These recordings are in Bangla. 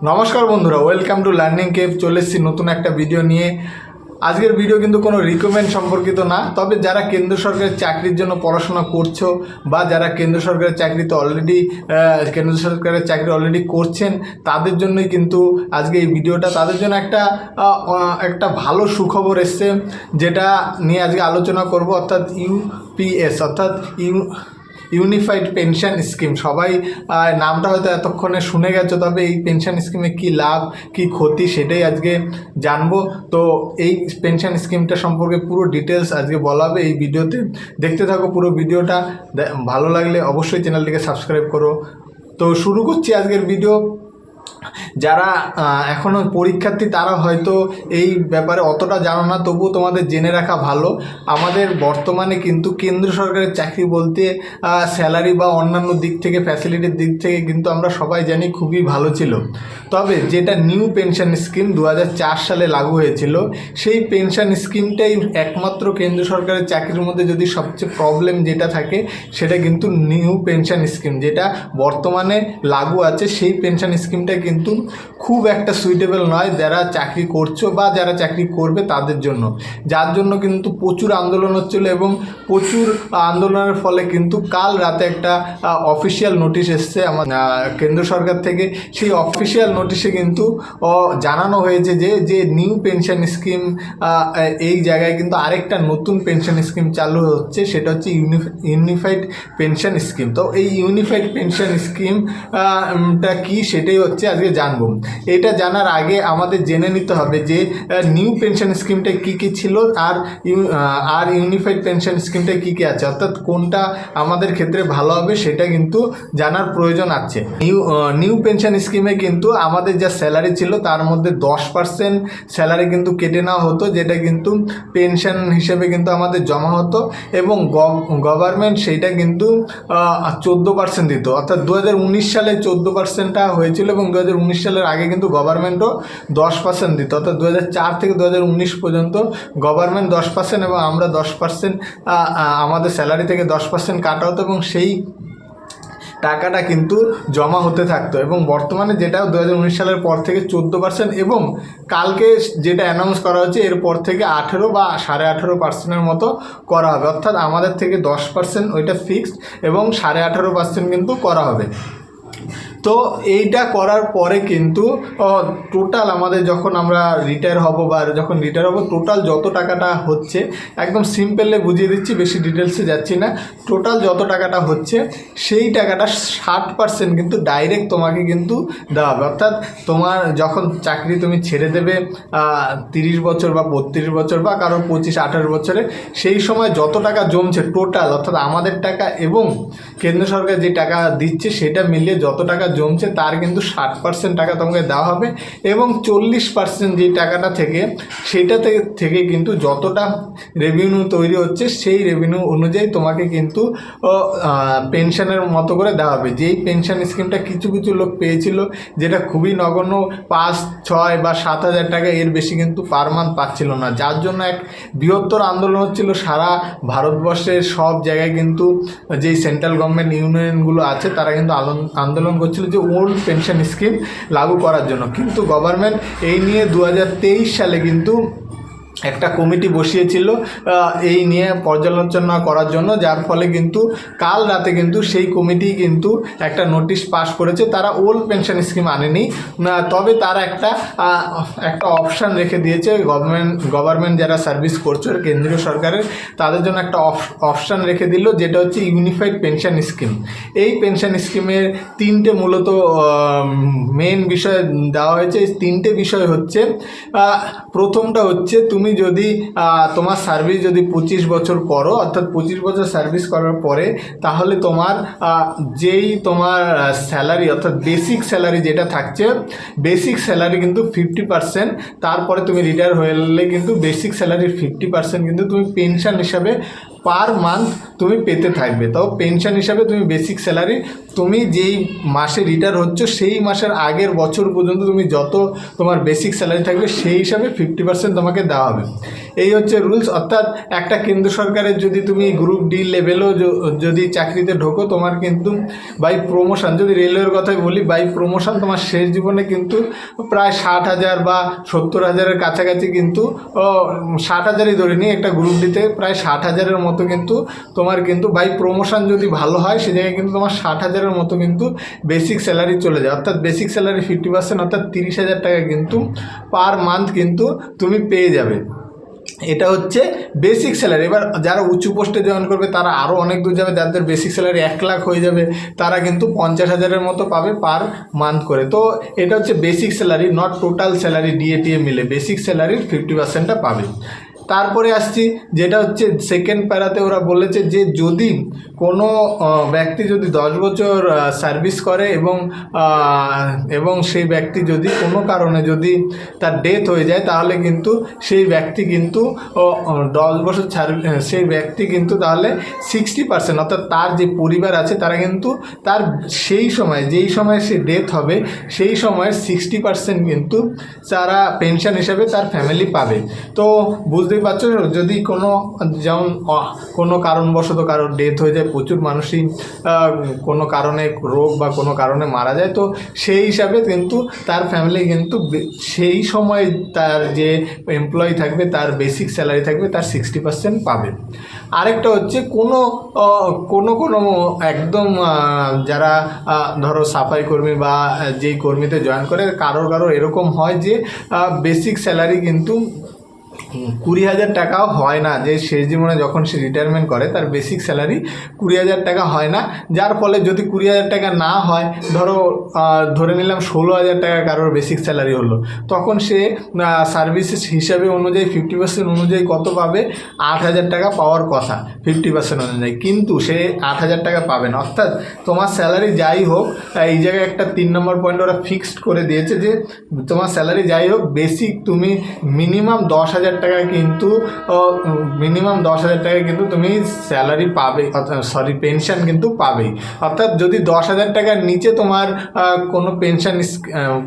নমস্কার বন্ধুরা, ওয়েলকাম টু লার্নিং কেভ। চলে এসেছি নতুন একটা ভিডিও নিয়ে। আজকের ভিডিও কিন্তু কোনো রিকমেন্ড সম্পর্কিত না, তবে যারা কেন্দ্র সরকারের চাকরির জন্য পড়াশোনা করছো বা যারা কেন্দ্র সরকারের চাকরিতে অলরেডি করছেন তাদের জন্যই কিন্তু আজকে এই ভিডিওটা। তাদের জন্য একটা ভালো সুখবর এসছে, যেটা নিয়ে আজকে আলোচনা করব, অর্থাৎ ইউপিএস অর্থাৎ ইউনিফাইড পেনশন স্কিম। সবাই নামটা হয়তো এতক্ষণে শুনে গেছো, তবে এই পেনশন স্কিমে কি লাভ কি ক্ষতি সেটাই আজকে জানবো। তো এই পেনশন স্কিমটা সম্পর্কে পুরো ডিটেলস আজকে বলা হবে এই ভিডিওতে। দেখতে থাকো পুরো ভিডিওটা। ভালো লাগলে অবশ্যই চ্যানেলটিকে সাবস্ক্রাইব করো। তো শুরু করছি আজকের ভিডিও। যারা এখনও পরীক্ষার্থী তারা হয়তো এই ব্যাপারে অতটা জানো না, তবুও তোমাদের জেনে রাখা ভালো। আমাদের বর্তমানে কিন্তু কেন্দ্র সরকারের চাকরি বলতে স্যালারি বা অন্যান্য দিক থেকে, ফ্যাসিলিটির দিক থেকে কিন্তু আমরা সবাই জানি খুবই ভালো ছিল। তবে যেটা নিউ পেনশন স্কিম 2004 সালে লাগু হয়েছিল, সেই পেনশন স্কিমটাই একমাত্র কেন্দ্র সরকারের চাকরির মধ্যে যদি সবচেয়ে প্রবলেম যেটা থাকে সেটা কিন্তু নিউ পেনশন স্কিম যেটা বর্তমানে লাগু আছে। সেই পেনশন স্কিমটা কিন্তু খুব একটা সুইটেবল নয় যারা চাকরি করছো বা যারা চাকরি করবে তাদের জন্য, যার জন্য কিন্তু প্রচুর আন্দোলন হচ্ছিলো এবং প্রচুর আন্দোলনের ফলে কিন্তু কাল রাতে একটা অফিসিয়াল নোটিশ এসছে আমার কেন্দ্র সরকার থেকে। সেই অফিসিয়াল নোটিশে কিন্তু জানানো হয়েছে যে নিউ পেনশন স্কিম এই জায়গায় কিন্তু আরেকটা নতুন পেনশন স্কিম চালু হচ্ছে, সেটা হচ্ছে ইউনিফাইড পেনশন স্কিম। তো এই ইউনিফাইড পেনশন স্কিমটা কি সেটাই হচ্ছে আজকে জানবো। এটা জানার আগে আমাদের জেনে নিতে হবে যে নিউ পেনশন স্কিমটা কী কী ছিল আর ইউনিফাইড পেনশন স্কিমটা কী কী আছে, অর্থাৎ কোনটা আমাদের ক্ষেত্রে ভালো হবে সেটা কিন্তু জানার প্রয়োজন আছে। নিউ পেনশন স্কিমে কিন্তু আমাদের যা স্যালারি ছিল তার মধ্যে 10% স্যালারি কিন্তু কেটে নেওয়া হতো, যেটা কিন্তু পেনশন হিসেবে কিন্তু আমাদের জমা হতো এবং গভর্নমেন্ট সেইটা কিন্তু 14% দিত। অর্থাৎ 2019 সালে 14%টা হয়েছিল এবং 2019 সালের আগে কিন্তু গভর্নমেন্টও 10% দিত। অর্থাৎ 2004 থেকে 2019 পর্যন্ত গভর্নমেন্ট 10% এবং আমরা 10% আমাদের স্যালারি থেকে 10% কাটা হতো এবং সেই টাকাটা কিন্তু জমা হতে থাকতো। এবং বর্তমানে যেটা 2019 সালের পর থেকে 14% এবং কালকে যেটা অ্যানাউন্স করা হচ্ছে এরপর থেকে 18 বা 18.5%-এর মতো করা হবে। অর্থাৎ আমাদের থেকে 10% ওইটা ফিক্সড এবং 18.5% কিন্তু করা হবে। তো এইটা করার পরে কিন্তু টোটাল আমাদের যখন আমরা রিটায়ার হব বা যখন রিটায়ার হব টোটাল যত টাকাটা হচ্ছে, একদম সিম্পলে বুঝিয়ে দিচ্ছি, বেশি ডিটেলসে যাচ্ছি না। টোটাল যত টাকাটা হচ্ছে সেই টাকাটা 60% কিন্তু ডাইরেক্ট তোমাকে কিন্তু দেওয়া হবে। অর্থাৎ তোমার যখন চাকরি তুমি ছেড়ে দেবে 30 বছর বা 32 বছর বা কারোর 25-28 বছরে, সেই সময় যত টাকা জমছে টোটাল, অর্থাৎ আমাদের টাকা এবং কেন্দ্র সরকার যে টাকা দিচ্ছে সেটা মিলিয়ে যত টাকা জমছে তার কিন্তু 60% টাকা তোমাকে দেওয়া হবে এবং 40% যে টাকাটা থেকে সেইটা থেকে কিন্তু যতটা রেভিনিউ তৈরি হচ্ছে সেই রেভিনিউ অনুযায়ী তোমাকে কিন্তু পেনশনের মতো করে দেওয়া হবে। যেই পেনশন স্কিমটা কিছু কিছু লোক পেয়েছিল যেটা খুবই নগণ্য, 5, 6 বা 7 হাজার টাকা, এর বেশি কিন্তু পার মান্থ পাচ্ছিল না, যার জন্য এক বৃহত্তর আন্দোলন হচ্ছিল সারা ভারতবর্ষের সব জায়গায়। কিন্তু যেই সেন্ট্রাল গভর্নমেন্ট ইউনিয়নগুলো আছে তারা কিন্তু আন্দোলন করছিল যে ওল্ড পেনশন স্কিম লাগু করার জন্য। কিন্তু গভর্নমেন্ট এই নিয়ে 2023 সালে কিন্তু একটা কমিটি বসিয়েছিল এই নিয়ে পর্যালোচনা করার জন্য, যার ফলে কিন্তু কাল রাতে কিন্তু সেই কমিটি কিন্তু একটা নোটিশ পাস করেছে। তারা ওল্ড পেনশন স্কিম আনেনি, তবে তারা একটা অপশান রেখে দিয়েছে। গভর্নমেন্ট যারা সার্ভিস করছে কেন্দ্রীয় সরকারের, তাদের জন্য একটা অপশান রেখে দিল, যেটা হচ্ছে ইউনিফাইড পেনশন স্কিম। এই পেনশন স্কিমের তিনটে মূলত মেন বিষয় দেওয়া হয়েছে। এই তিনটে বিষয় হচ্ছে, প্রথমটা হচ্ছে তুমি যদি তোমার সার্ভিস যদি 25 বছর করো, অর্থাৎ 25 বছর সার্ভিস করার পরে, তাহলে তোমার যেই তোমার স্যালারি অর্থাৎ বেসিক স্যালারি যেটা থাকছে, বেসিক স্যালারি কিন্তু 50%, তারপরে তুমি রিটায়ার হয়ে গেলে কিন্তু বেসিক স্যালারির 50% কিন্তু তুমি পেনশন হিসাবে পার মান্থ তুমি পেতে থাকবে। তাও পেনশন হিসাবে তুমি বেসিক স্যালারি তুমি যেই মাসে রিটায়ার হচ্ছ সেই মাসের আগের বছর পর্যন্ত তুমি যত তোমার বেসিক স্যালারি থাকবে সেই হিসাবে 50% তোমাকে দেওয়া হবে। এই হচ্ছে রুলস। অর্থাৎ একটা কেন্দ্র সরকারের যদি তুমি গ্রুপ ডি লেভেলও যদি চাকরিতে ঢোকো, তোমার কিন্তু বাই প্রমোশন, যদি রেলওয়ের কথাই বলি, বাই প্রমোশন তোমার শেষ জীবনে কিন্তু প্রায় 60,000 বা 70,000-এর কাছাকাছি কিন্তু 60,000-ই ধরে নিই, একটা গ্রুপ ডিতে প্রায় 60,000-এর মতো কিন্তু তোমার কিন্তু বাই প্রমোশন যদি ভালো হয় সে জায়গায় কিন্তু তোমার 60,000-এর মতো কিন্তু বেসিক স্যালারি চলে যায়। অর্থাৎ বেসিক স্যালারি 50% অর্থাৎ 30,000 টাকা কিন্তু পার মান্থ কিন্তু তুমি পেয়ে যাবে। এটা হচ্ছে বেসিক স্যালারি। এবার যারা উঁচু পোস্টে জয়েন করবে তারা আরও অনেক দূর যাবে, যাদের বেসিক স্যালারি 1 লাখ হয়ে যাবে তারা কিন্তু 50,000-এর মতো পাবে পার মান্থ করে। তো এটা হচ্ছে basic salary, not total salary DA TA মিলে বেসিক স্যালারির 50%টা পাবে। তারপরে আসছি যেটা হচ্ছে সেকেন্ড প্যারাতে ওরা বলেছে যে যদি কোনো ব্যক্তি যদি 10 বছর সার্ভিস করে এবং সেই ব্যক্তি যদি কোনো কারণে যদি তার ডেথ হয়ে যায় তাহলে কিন্তু সেই ব্যক্তি কিন্তু 10 বছর সেই ব্যক্তি কিন্তু তাহলে 60% অর্থাৎ তার যে পরিবার আছে তারা কিন্তু তার সেই সময় যেই সময় সে ডেথ হবে সেই সময়ের 60% কিন্তু তারা পেনশন হিসাবে তার ফ্যামিলি পাবে। তো বুঝতেই পারছো, যদি কোনো যেমন কোনো কারণবশত কারোর ডেথ হয়ে যায়, প্রচুর মানুষই কোনো কারণে রোগ বা কোনো কারণে মারা যায়, তো সেই হিসাবে কিন্তু তার ফ্যামিলি কিন্তু সেই সময় তার যে এমপ্লয়ি থাকবে তার বেসিক স্যালারি থাকবে তার 60% পাবে। আরেকটা হচ্ছে কোনো একদম যারা ধরো সাফাই কর্মী বা যেই কর্মীতে জয়েন করে কারোর এরকম হয় যে বেসিক স্যালারি কিন্তু 20,000 টাকাও হয় না, যে শেষ জীবনে যখন সে রিটায়ারমেন্ট করে তার বেসিক স্যালারি 20,000 টাকা হয় না। যার ফলে যদি 20,000 টাকা না হয়, ধরে নিলাম 16,000 টাকা কারোর বেসিক স্যালারি হলো, তখন সে সার্ভিসেস হিসাবে অনুযায়ী 50% অনুযায়ী কত পাবে? 8,000 টাকা পাওয়ার কথা 50% অনুযায়ী, কিন্তু সে 8,000 টাকা পাবে না। অর্থাৎ তোমার স্যালারি যাই হোক, এই জায়গায় একটা 3 নম্বর পয়েন্ট ওরা ফিক্সড করে দিয়েছে যে তোমার স্যালারি যাই হোক বেসিক তুমি মিনিমাম 10,000 টাকা কিন্তু তুমি স্যালারি পাবে, পেনশন কিন্তু পাবেই। অর্থাৎ যদি 10,000 টাকার নিচে তোমার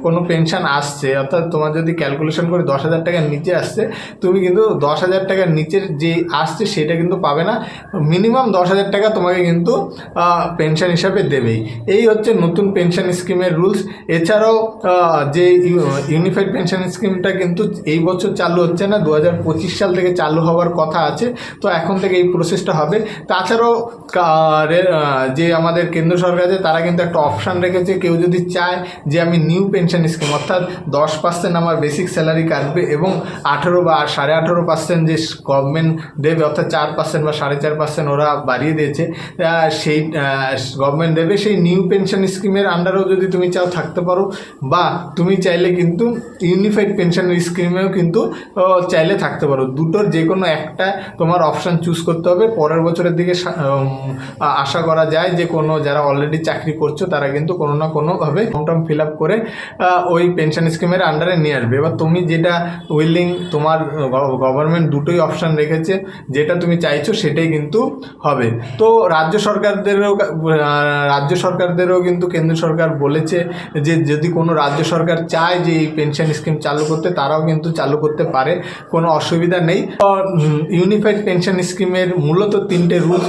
কোনো পেনশন আসছে, অর্থাৎ তোমার যদি ক্যালকুলেশন করে 10,000 টাকার নিচে আসছে, তুমি কিন্তু 10,000 টাকার নিচের যে আসছে সেটা কিন্তু পাবে না, মিনিমাম 10,000 টাকা তোমাকে কিন্তু পেনশন হিসাবে দেবেই। এই হচ্ছে নতুন পেনশন স্কিমের রুলস। এছাড়াও যে ইউনিফাইড পেনশন স্কিমটা কিন্তু এই বছর চালু হচ্ছে না, 2025 সাল থেকে চালু হওয়ার কথা আছে, তো এখন থেকে এই প্রসেসটা হবে। তাছাড়াও যে আমাদের কেন্দ্র সরকার আছে তারা কিন্তু একটা অপশান রেখেছে, কেউ যদি চায় যে আমি নিউ পেনশন স্কিম অর্থাৎ 10% আমার বেসিক স্যালারি কাটবে এবং 18 বা 18.5% যে গভর্নমেন্ট দেবে, অর্থাৎ 4% বা 4.5% ওরা বাড়িয়ে দিয়েছে, সেই গভর্নমেন্ট দেবে, সেই নিউ পেনশন স্কিমের আন্ডারেও যদি তুমি চাও থাকতে পারো, বা তুমি চাইলে কিন্তু ইউনিফাইড পেনশন স্কিমেও কিন্তু চাইলে থাকতে পারো। দুটোর যে কোনো একটা তোমার অপশান চুজ করতে হবে। পরের বছরের দিকে আশা করা যায় যে কোনো যারা অলরেডি চাকরি করছো তারা কিন্তু কোনো না কোনোভাবে ফর্ম ফিল আপ করে ওই পেনশন স্কিমের আন্ডারে নিয়ে আসবে। এবার তুমি যেটা উইলিং, তোমার গভর্নমেন্ট দুটোই অপশান রেখেছে, যেটা তুমি চাইছো সেটাই কিন্তু হবে। তো রাজ্য সরকারদেরও কিন্তু কেন্দ্র সরকার বলেছে যে যদি কোনো রাজ্য সরকার চায় যে এই পেনশন স্কিম চালু করতে, তারাও কিন্তু চালু করতে পারে, কোনো অসুবিধা নেই। ইউনিফাইড পেনশন স্কিমের মূলত 3টে রুলস।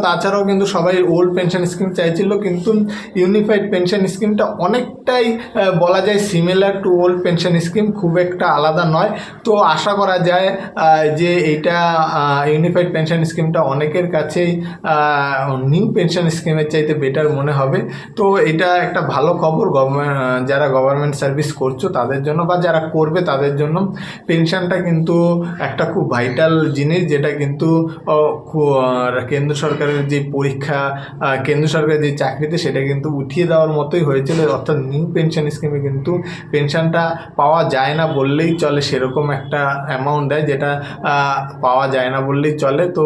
তাছাড়াও কিন্তু সবাই ওল্ড পেনশন স্কিম চাইছিল, কিন্তু ইউনিফাইড পেনশন স্কিমটা অনেকটাই বলা যায় similar to old pension scheme, খুব একটা আলাদা নয়। তো আশা করা যায় যে এইটা ইউনিফাইড পেনশন স্কিমটা অনেকের কাছেই নিউ পেনশন স্কিমের চাইতে বেটার মনে হবে। তো এটা একটা ভালো খবর যারা গভর্নমেন্ট সার্ভিস করছো তাদের জন্য, বা যারা করবে তাদের জন্য। পেনশনটা কিন্তু একটা খুব ভাইটাল জিনিস, যেটা কিন্তু কেন্দ্র সরকারের যে পরীক্ষা, কেন্দ্র সরকারের যে চাকরিতে সেটা কিন্তু উঠিয়ে দেওয়ার মতোই হয়েছিল। অর্থাৎ নিউ পেনশন স্কিমে কিন্তু পেনশনটা পাওয়া যায় না বললেই চলে, সেরকম একটা অ্যামাউন্ট দেয় যেটা পাওয়া যায় না বললেই চলে। তো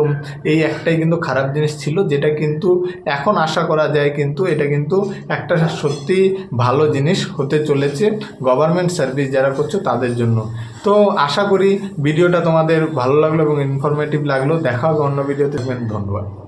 এই একটাই কিন্তু খারাপ জিনিস ছিল, যেটা কিন্তু এখন আশা করা যায় কিন্তু এটা কিন্তু একটা সত্যি ভালো জিনিস হতে চলেছে গভর্নমেন্ট সার্ভিস যারা করছো তাদের জন্য। তো আশা করি ভিডিওটা তোমাদের ভালো লাগলো এবং ইনফরমেটিভ লাগলো। দেখা হবে অন্য ভিডিওতে। ধন্যবাদ।